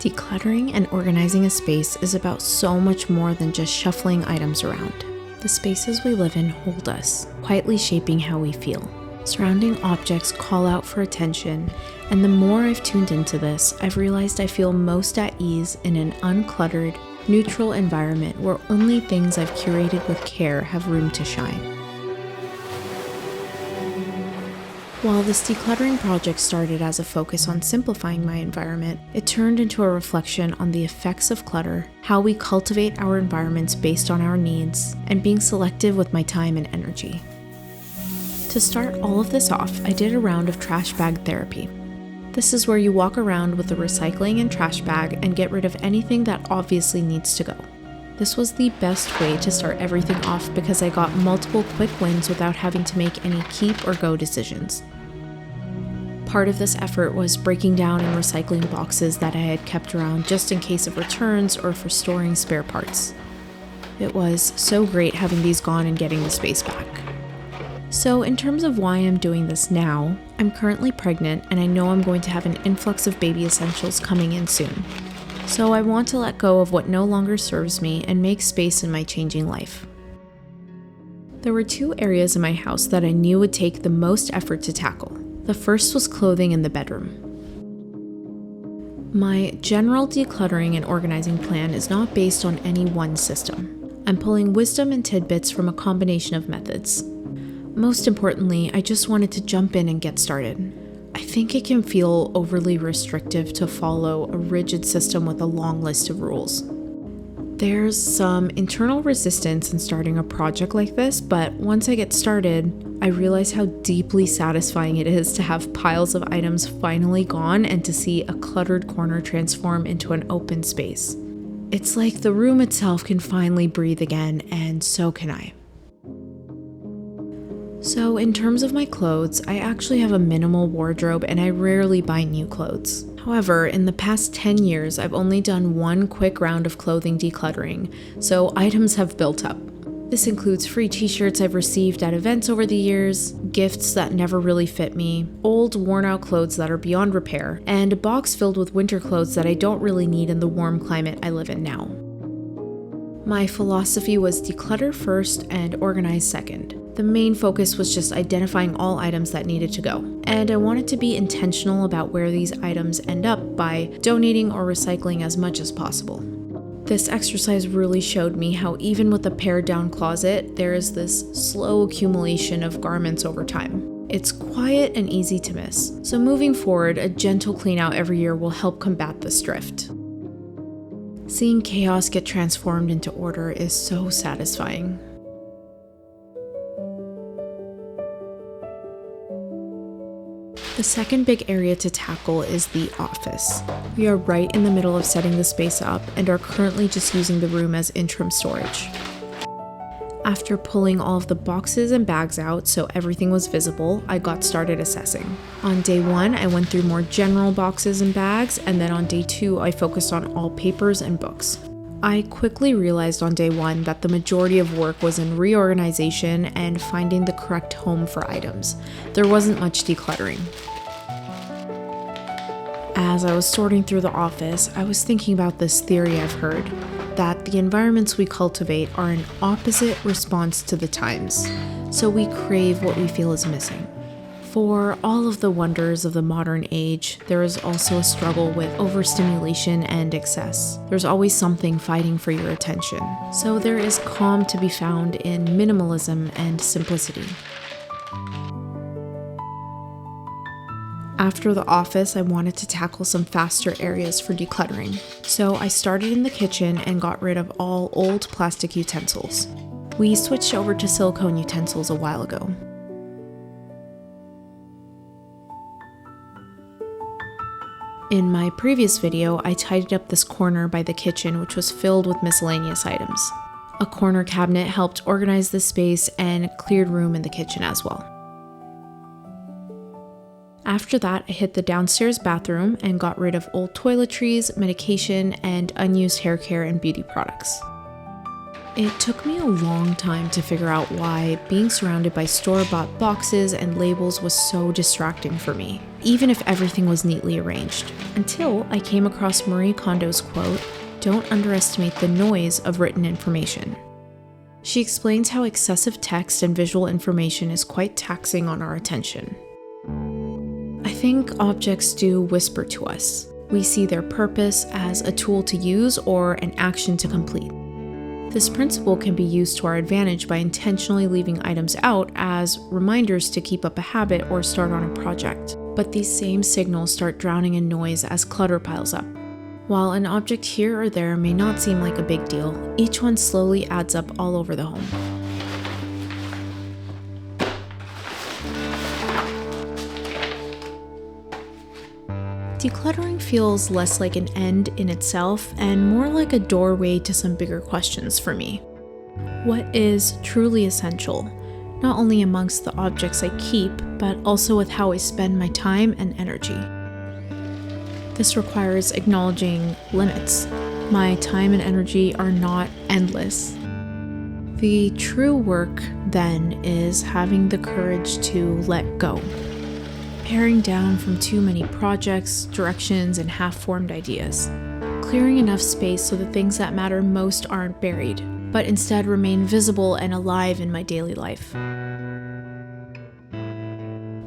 Decluttering and organizing a space is about so much more than just shuffling items around. The spaces we live in hold us, quietly shaping how we feel. Surrounding objects call out for attention, and the more I've tuned into this, I've realized I feel most at ease in an uncluttered, neutral environment where only things I've curated with care have room to shine. While this decluttering project started as a focus on simplifying my environment, it turned into a reflection on the effects of clutter, how we cultivate our environments based on our needs, and being selective with my time and energy. To start all of this off, I did a round of trash bag therapy. This is where you walk around with a recycling and trash bag and get rid of anything that obviously needs to go. This was the best way to start everything off because I got multiple quick wins without having to make any keep or go decisions. Part of this effort was breaking down and recycling boxes that I had kept around just in case of returns or for storing spare parts. It was so great having these gone and getting the space back. So in terms of why I'm doing this now, I'm currently pregnant and I know I'm going to have an influx of baby essentials coming in soon. So I want to let go of what no longer serves me and make space in my changing life. There were two areas in my house that I knew would take the most effort to tackle. The first was clothing in the bedroom. My general decluttering and organizing plan is not based on any one system. I'm pulling wisdom and tidbits from a combination of methods. Most importantly, I just wanted to jump in and get started. I think it can feel overly restrictive to follow a rigid system with a long list of rules. There's some internal resistance in starting a project like this, but once I get started, I realize how deeply satisfying it is to have piles of items finally gone and to see a cluttered corner transform into an open space. It's like the room itself can finally breathe again, and so can I. So in terms of my clothes, I actually have a minimal wardrobe and I rarely buy new clothes. However, in the past 10 years, I've only done one quick round of clothing decluttering, so items have built up. This includes free t-shirts I've received at events over the years, gifts that never really fit me, old worn-out clothes that are beyond repair, and a box filled with winter clothes that I don't really need in the warm climate I live in now. My philosophy was declutter first and organize second. The main focus was just identifying all items that needed to go, and I wanted to be intentional about where these items end up by donating or recycling as much as possible. This exercise really showed me how even with a pared down closet, there is this slow accumulation of garments over time. It's quiet and easy to miss, so moving forward, a gentle clean out every year will help combat this drift. Seeing chaos get transformed into order is so satisfying. The second big area to tackle is the office. We are right in the middle of setting the space up and are currently just using the room as interim storage. After pulling all of the boxes and bags out so everything was visible, I got started assessing. On day 1, I went through more general boxes and bags, and then on day 2, I focused on all papers and books. I quickly realized on day 1 that the majority of work was in reorganization and finding the correct home for items. There wasn't much decluttering. As I was sorting through the office, I was thinking about this theory I've heard, that the environments we cultivate are an opposite response to the times, so we crave what we feel is missing. For all of the wonders of the modern age, there is also a struggle with overstimulation and excess. There's always something fighting for your attention, so there is calm to be found in minimalism and simplicity. After the office, I wanted to tackle some faster areas for decluttering, so I started in the kitchen and got rid of all old plastic utensils. We switched over to silicone utensils a while ago. In my previous video, I tidied up this corner by the kitchen, which was filled with miscellaneous items. A corner cabinet helped organize the space and cleared room in the kitchen as well. After that, I hit the downstairs bathroom and got rid of old toiletries, medication, and unused hair care and beauty products. It took me a long time to figure out why being surrounded by store-bought boxes and labels was so distracting for me. even if everything was neatly arranged, until I came across Marie Kondo's quote, "Don't underestimate the noise of written information." She explains how excessive text and visual information is quite taxing on our attention. I think objects do whisper to us. We see their purpose as a tool to use or an action to complete. This principle can be used to our advantage by intentionally leaving items out as reminders to keep up a habit or start on a project. But these same signals start drowning in noise as clutter piles up. While an object here or there may not seem like a big deal, each one slowly adds up all over the home. Decluttering feels less like an end in itself and more like a doorway to some bigger questions for me. What is truly essential, not only amongst the objects I keep, but also with how I spend my time and energy? This requires acknowledging limits. My time and energy are not endless. The true work, then, is having the courage to let go. Paring down from too many projects, directions, and half-formed ideas. Clearing enough space so the things that matter most aren't buried, but instead remain visible and alive in my daily life.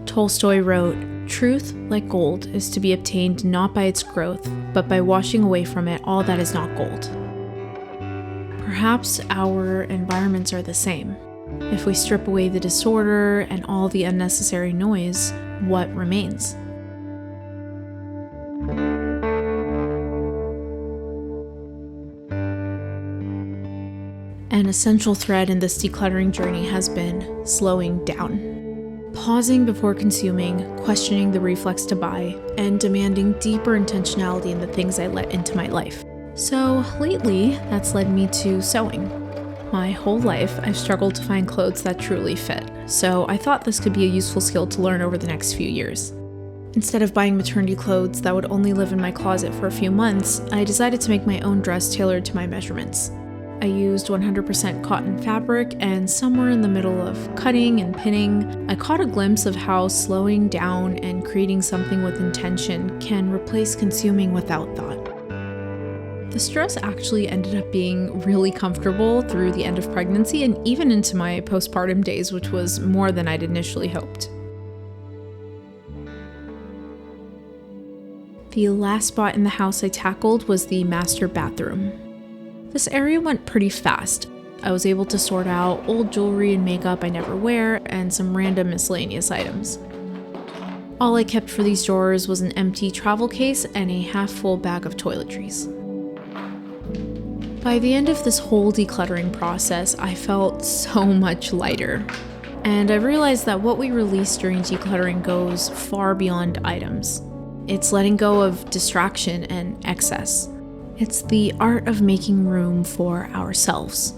Tolstoy wrote, "Truth, like gold, is to be obtained not by its growth, but by washing away from it all that is not gold." Perhaps our environments are the same. If we strip away the disorder and all the unnecessary noise, what remains? An essential thread in this decluttering journey has been slowing down. Pausing before consuming, questioning the reflex to buy, and demanding deeper intentionality in the things I let into my life. So lately, that's led me to sewing. My whole life, I've struggled to find clothes that truly fit, so I thought this could be a useful skill to learn over the next few years. Instead of buying maternity clothes that would only live in my closet for a few months, I decided to make my own dress tailored to my measurements. I used 100% cotton fabric, and somewhere in the middle of cutting and pinning, I caught a glimpse of how slowing down and creating something with intention can replace consuming without thought. This dress actually ended up being really comfortable through the end of pregnancy and even into my postpartum days, which was more than I'd initially hoped. The last spot in the house I tackled was the master bathroom. This area went pretty fast. I was able to sort out old jewelry and makeup I never wear and some random miscellaneous items. All I kept for these drawers was an empty travel case and a half-full bag of toiletries. By the end of this whole decluttering process, I felt so much lighter. And I realized that what we release during decluttering goes far beyond items. It's letting go of distraction and excess. It's the art of making room for ourselves.